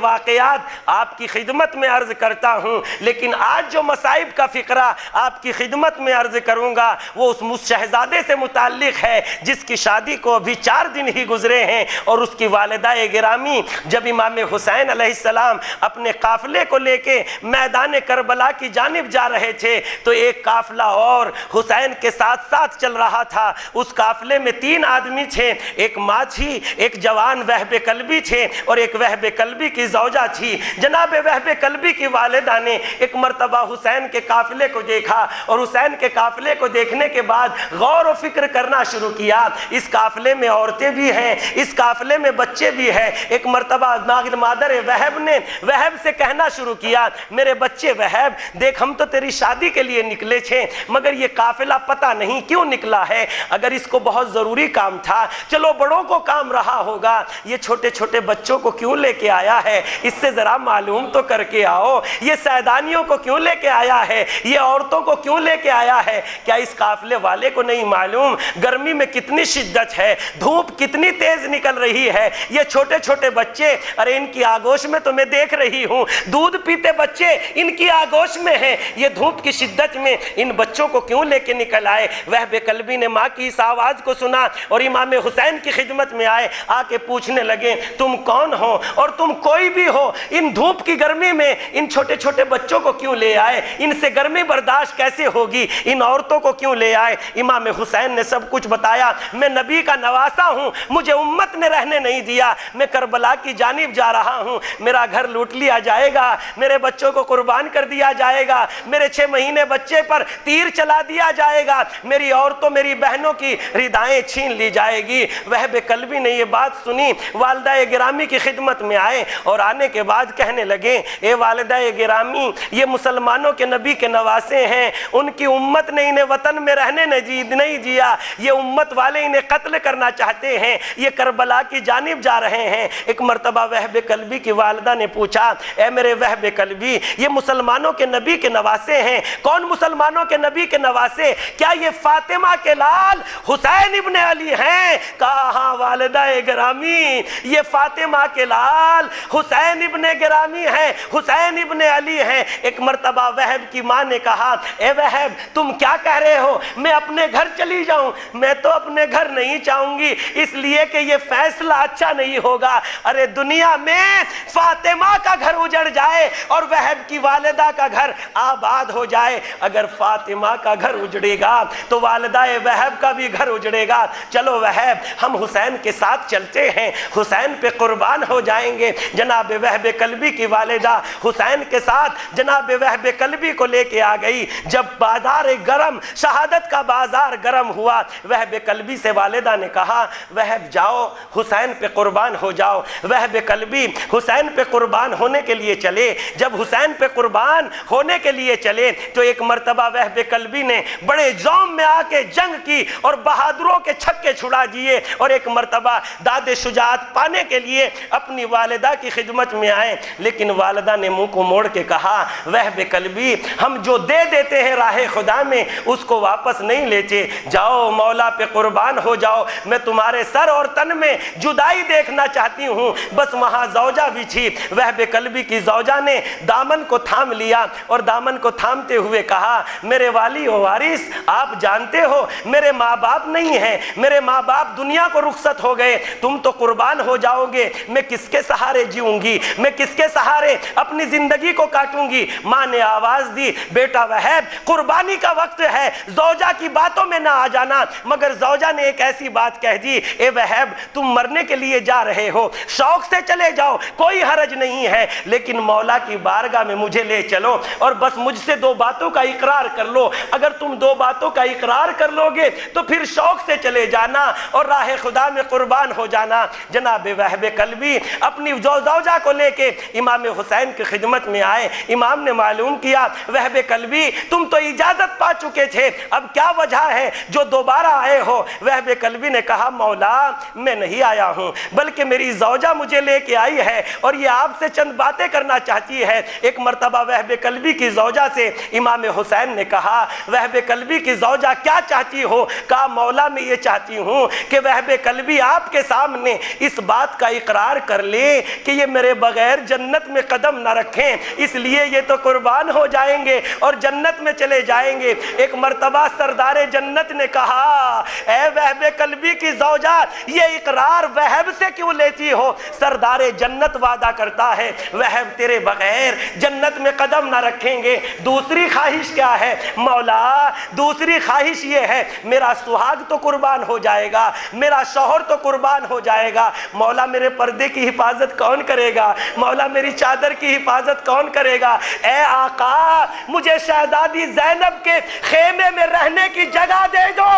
واقعات آپ کی خدمت میں عرض کرتا ہوں، لیکن آج جو مصائب کا فقرہ آپ کی خدمت میں عرض کروں گا وہ اس شہزادے سے متعلق ہے جس کی شادی کو ابھی 4 دن ہی گزرے ہیں، اور اس کی والدہ گرامی جب امام حسین علیہ السلام اپنے قافلے کو لے کے میدان کربلا کی جانب جا رہے تھے تو ایک قافلہ اور حسین کے ساتھ ساتھ چل رہا تھا۔ اس قافلے میں 3 آدمی تھے، ایک ماں تھی، ایک جوان وہب کلبی تھے اور ایک وہب کلبی کی زوجہ تھی۔ جناب وہب کلبی کی والدہ نے ایک مرتبہ حسین کے قافلے کو دیکھا اور حسین کے قافلے کو دیکھنے کے بعد غور و فکر کرنا شروع کیا، اس قافلے میں عورتیں بھی ہیں، اس قافلے میں بچے بھی ہیں۔ ایک مرتبہ مادر وہب نے وہب سے کہنا شروع کیا، میرے بچے وہب دیکھ، ہم تو تیری شادی کے لیے نکلے تھے مگر یہ قافلہ پتہ نہیں کیوں نکلا ہے، اگر اس کو بہت ضروری کام تھا چلو بڑوں کو کام رہا ہوگا، یہ چھوٹے چھوٹے بچوں کو کیوں لے کے آیا ہے، اس سے ذرا معلوم تو کر کے آؤ، یہ سیدانیوں کو کیوں لے کے آیا ہے، یہ عورتوں کو کیوں لے کے آیا ہے، کیا اس قافلے والے کو نہیں معلوم گرمی میں کتنی شدت ہے، دھوپ کتنی تیز نکل رہی ہے، یہ چھوٹے چھوٹے بچے، ارے ان کی آگوش میں تو میں دیکھ رہی ہوں دودھ پیتے بچے ان کی آگوش میں ہیں، یہ دھوپ کی شدت میں ان بچوں کو کیوں لے کے نکل آئے۔ وہب کلبی نے ماں کی اس آواز کو سنا اور امام حسین کی خدمت میں آئے، آ کے پوچھنے لگے تم کون ہو اور تم کوئی بھی ہو، ان دھوپ کی گرمی میں ان چھوٹے چھوٹے بچوں کو کیوں لے آئے، ان سے گرمی برداشت کیسے ہوگی، ان عورتوں کو کیوں لے آئے۔ امام حسین نے سب کچھ بتایا، میں نبی کا نواسا ہوں، مجھے امت نے رہنے نہیں دیا، میں کربلا کی جانب جا رہا ہوں، میرا گھر لوٹ لیا جائے گا، میرے بچوں کو قربان کر دیا جائے گا، میرے 6 مہینے بچے پر تیر چلا دیا جائے گا، میری عورتوں میری بہنوں کی ردائیں چھین لی جائے گی۔ وہب کلبی نے یہ بات سنی، والدہ گرامی کی خدمت میں آئے اور آنے کے بعد کہنے لگے اے والدہ گرامی، یہ مسلمانوں کے نبی کے نواسے ہیں، ان کی امت نے انہیں وطن میں رہنے نہیں دیا، یہ امت والے انہیں قتل کرنا چاہتے ہیں، یہ کربلا کی جانب جا رہے ہیں۔ ایک مرتبہ وہب کلبی کی والدہ نے پوچھا اے میرے وہب کلبی، یہ مسلمانوں کے نبی کے نواسے ہیں، کون مسلمانوں کے نبی کے نواسے، کیا یہ فاطمہ کے لال حسین ابن علی ہیں؟ کہا ہاں والدہ گرامی، یہ فاطمہ کے لال حسین ابن گرامی ہیں، حسین ابن علی ہیں۔ ایک مرتبہ وہب کی ماں نے کہا اے وہب تم کیا کہہ رہے ہو، میں اپنے گھر چلی جاؤں؟ میں تو اپنے گھر نہیں چاہوں گی، اس لیے کہ یہ فیصلہ اچھا نہیں ہوگا، ارے دنیا میں فاطمہ کا گھر اجڑ جائے اور وہب کی والدہ کا گھر آباد ہو جائے، اگر فاطمہ کا گھر اجڑے گا تو والدہ وہب کا بھی گھر اجڑے گا، چلو وہب ہم حسین کے ساتھ چلتے ہیں، حسین پہ قربان ہو جائیں گے۔ جناب وہب کلبی کی والدہ حسین کے ساتھ جناب وہب کلبی کو لے کے آ گئی۔ جب بازار گرم، شہادت کا بازار گرم ہوا، وہب کلبی سے والدہ نے کہا وہب جاؤ حسین پہ قربان ہو جاؤ۔ وہب کلبی حسین پہ قربان ہونے کے لیے چلے، جب حسین پہ قربان ہونے کے لیے چلے تو ایک مرتبہ وہب کلبی نے بڑے جوم میں آ کے جنگ کی اور بہادروں کے چھکے چھڑا دیے، اور ایک مرتبہ داد شجاعت پانے کے لیے اپنی والدہ کی خدمت میں آئے، لیکن والدہ نے منہ کو موڑ کے کہا وہب کلبی ہم جو دے دیتے ہیں راہ خدا میں اس کو واپس نہیں لیتے، جاؤ مولا پہ قربان ہو جاؤ، میں تمہارے سر اور تن میں جدائی دیکھنا چاہتی ہوں۔ بس وہاں زوجہ بھی تھی، وہب کلبی کی زوجہ نے دامن کو تھام لیا اور دامن کو تھامتے ہوئے کہا میرے والی و وارث آپ جانتے ہو میرے ماں باپ نہیں ہیں، میرے ماں باپ دنیا کو رخصت ہو گئے، تم تو قربان ہو جاؤ گے، میں کس کے سہارے جیوں گی، میں کس کے سہارے اپنی زندگی کو کاٹوں گی۔ ماں نے آواز دی بیٹا وہب قربانی کا وقت ہے، زوجہ کی باتوں میں نہ آ جانا، مگر زوجہ نے ایک ایسی بات کہہ دی اے وہب تم مرنے کے لیے جا رہے ہو، شوق سے چلے جاؤ کوئی حرج نہیں ہے، لیکن مولا کی بارگاہ میں مجھے لے چلو اور بس مجھ سے 2 باتوں کا اقرار کر لو، اگر تم 2 باتوں کا اقرار کر لو گے تو پھر شوق سے چلے جانا اور راہ خدا میں قربان ہو جانا۔ جناب وہب کلبی اپنی زوجہ کو لے کے امام حسین کی خدمت میں آئے، امام نے معلوم کیا وہب کلبی تم تو اجازت پا چکے تھے، اب کیا وجہ ہے جو دوبارہ آئے ہو؟ وہب کلبی نے کہا مولا میں نہیں آیا ہوں بلکہ میری زوجہ مجھے لے کے آئی ہے اور یہ آپ سے چند باتیں کرنا چاہتی ہے۔ ایک مرتبہ وہب کلبی کی زوجہ سے امام حسین نے کہا وہب کلبی کی زوجہ کیا چاہتی ہو؟ کہا مولا میں یہ چاہتی ہوں کہ وہب کلبی آپ کے سامنے اس بات کا اقرار کر لے کہ یہ میرے بغیر جنت میں قدم نہ رکھیں، اس لیے یہ تو قربان ہو جائیں گے اور جنت میں چلے جائیں گے۔ ایک مرتبہ سردار جنت نے کہا اے وہب قلبی کی زوجہ، یہ اقرار وہب سے کیوں لیتی ہو؟ سردار جنت وعدہ کرتا ہے وہب تیرے بغیر جنت میں قدم نہ رکھیں گے۔ دوسری خواہش کیا ہے؟ مولا دوسری خواہش یہ ہے میرا سہاگ تو قربان ہو جائے گا، میرا شوہر تو قربان ہو جائے گا، مولا میرے پردے کی حفاظت کون کرے گا؟ مولا میری چادر کی حفاظت کون کرے گا؟ اے آقا مجھے شہزادی زینب کے خیمے میں رہنے کی جگہ دے دو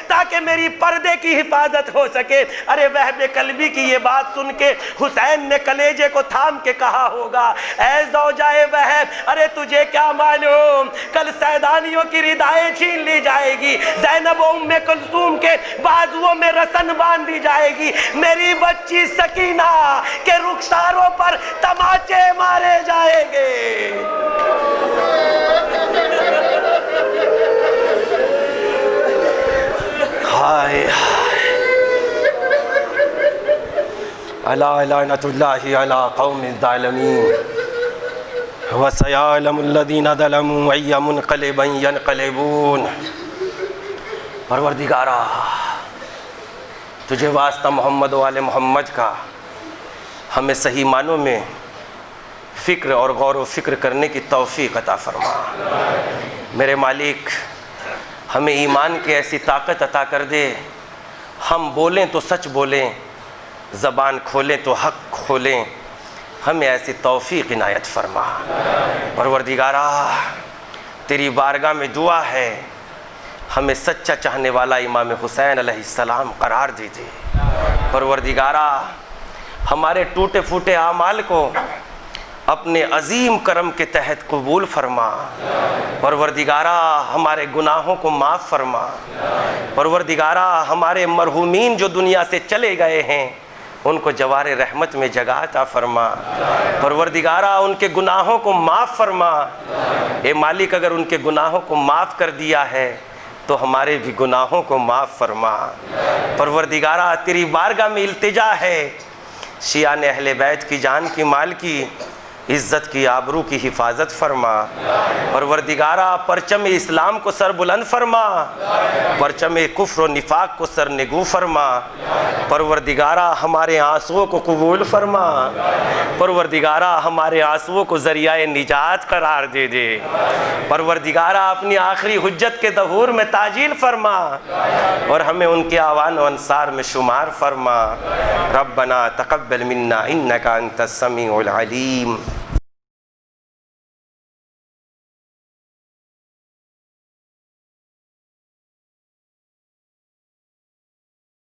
تاکہ میری پردے کی حفاظت ہو سکے۔ ارے وہب قلبی کی یہ بات سن کے حسین نے کلیجے کو تھام کے کہا ہوگا اے زوجہ وہب، ارے تجھے کیا معلوم کل سیدانیوں کی ردائیں چھین لی جائے گی، زینب و ام کلثوم کے بازوؤں میں رسن باندھ دی جائے گی، میری بچی سکینہ کے رخساروں پر تماچے مارے جائیں گے۔ ہائے الا لعنت اللہ علی قوم الظالمین وسیعلم الذین ظلموا ای منقلب ینقلبون۔ پروردگارا تجھے واسطہ محمد و آل محمد کا ہمیں صحیح معنوں میں فکر اور غور و فکر کرنے کی توفیق عطا فرما۔ میرے مالک ہمیں ایمان کی ایسی طاقت عطا کر دے، ہم بولیں تو سچ بولیں، زبان کھولیں تو حق کھولیں، ہمیں ایسی توفیق عنایت فرما۔ پروردگارا تیری بارگاہ میں دعا ہے ہمیں سچا چاہنے والا امام حسین علیہ السلام قرار دیجیے۔ پروردگارا ہمارے ٹوٹے پھوٹے اعمال کو اپنے عظیم کرم کے تحت قبول فرما۔ پروردگارا ہمارے گناہوں کو معاف فرما۔ پروردگارا ہمارے مرحومین جو دنیا سے چلے گئے ہیں ان کو جوار رحمت میں جگہ عطا فرما۔ پروردگارا ان کے گناہوں کو معاف فرما۔ اے مالک اگر ان کے گناہوں کو معاف کر دیا ہے تو ہمارے بھی گناہوں کو معاف فرما۔ پروردگارا تیری بارگاہ میں التجا ہے شیعان اہل بیت کی جان کی مال کی عزت کی آبرو کی حفاظت فرما۔ پروردگارا پرچم اسلام کو سر بلند فرما، پرچم کفر و نفاق کو سر نگو فرما۔ پروردگارا ہمارے آنسوؤں کو قبول فرما۔ پروردگارا ہمارے آنسوؤں کو ذریعہ نجات قرار دے دے۔ پروردگارا اپنی آخری حجت کے ظہور میں تعجیل فرما اور ہمیں ان کے اعوان و انصار میں شمار فرما۔ ربنا تقبل منا انک انت السمیع العلیم۔